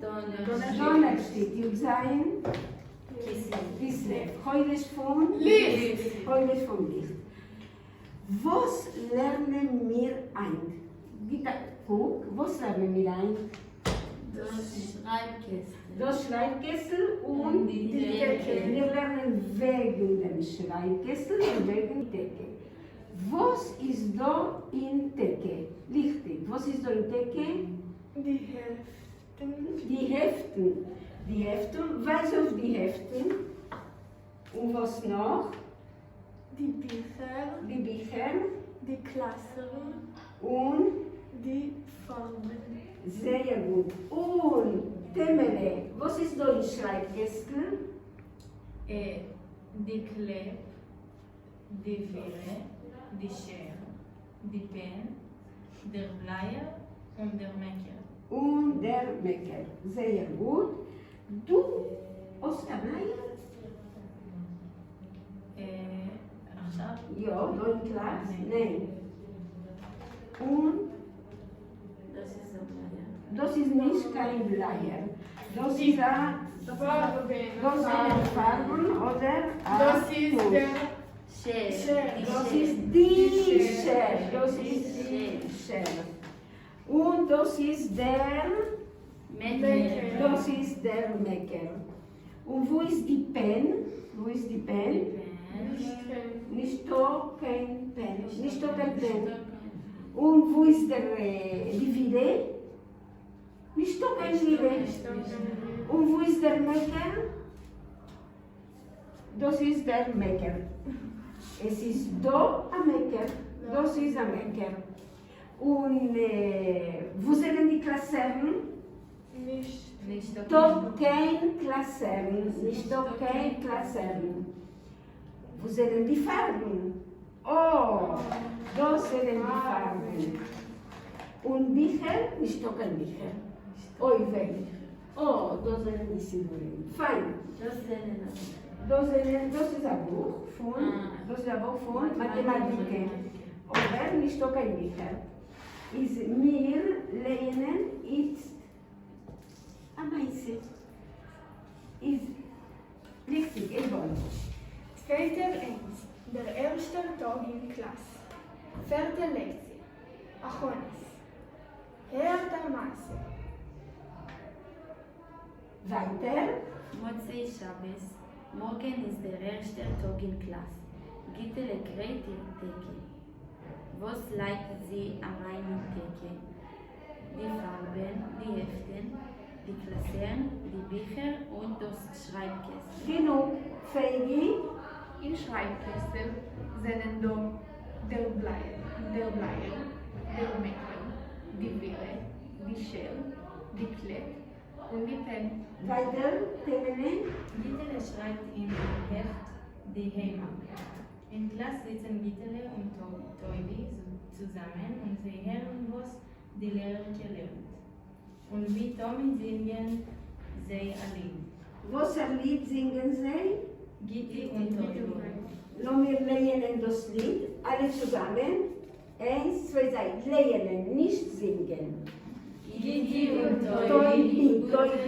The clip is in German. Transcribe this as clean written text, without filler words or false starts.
Donner steht, Judsein, Kislev. Heute ist von Licht. Heute ist von Licht. Was lernen wir ein? Guck, was lernen wir ein? Das Schreibkessel und die Decke. Wir lernen wegen dem Schreibkessel und wegen der Decke. Was ist da in Decke? Lichtig. Was ist da in Decke? Die Hälften. Die Heften. Die Heften. Was auf die Heften? Und was noch? Die Bücher. Die Bücher. Die Klassen. Und Die Farben. sehr gut. Und Temele, was ist da im Schreibkessel? Die Kleb, die Vere, die Schere, die Pen, der Bleier und der Mecker. Und der Mecker. Sehr gut. Du, Oskar Bleier? עכשיו? Ja, da in Klasse? Nein. Und das ist nicht kein Bleier. Das ist ein Farben oder Das ist der Das ist die Schere. Das ist die Schere. Und das ist der Mecker. Das ist der Mecker. Und wo ist die Pen? Wo ist die Pen? Nicht da kein Pen. Nicht da kein Pen. Und wo ist die Vide? Nicht da kein Vide. Und wo ist der Mecker? Das ist der Mecker. Es ist da ein Mecker. Das ist ein Mecker. Und wo sind die Klassen? Nicht. Doch kein Klassen. Nicht doch kein Klassen. Wo sind die Farben? Oh, da sind die Farben. Und Bücher? Nicht doch kein Bücher. Oh, weg. Oh, da sind die Sidurim. Fein. Das ist ein Buch von Mathematik. Aber nicht doch kein Bücher. Wir lernen jetzt am meisten. Ist richtig, egal. Zwijter eens. Der erste Tag in Klasse. Vierte Lektie. Achonis. Herr Masse. Weiter. Motzei Shabbos. Morgen ist der erste Tag in Klasse. Gittele greit ihr Decke. Was leitet sie allein in Decke? Die Farben, die Heften, die Klassen, die Bücher und das Schreibkessel. Genug. Feigi. In Schreibkessel sind da der Bleier, der Mecker, die Vere, die Schere, die Kleb und die Pen. Weiter. Temene. Gittele schreibt in dem Heft die Heimat. In Klasse sitzen Gittele und Toibi zusammen und sie hören, was die Lehrerin lernt. Und wie Tommy singen sie ein Lied. Was ein Lied singen sie? Gitti und Toibi. Wir lernen das Lied, alle zusammen. 1, 2, 3, lernen, nicht singen. Gitti und Toibi, Toibi.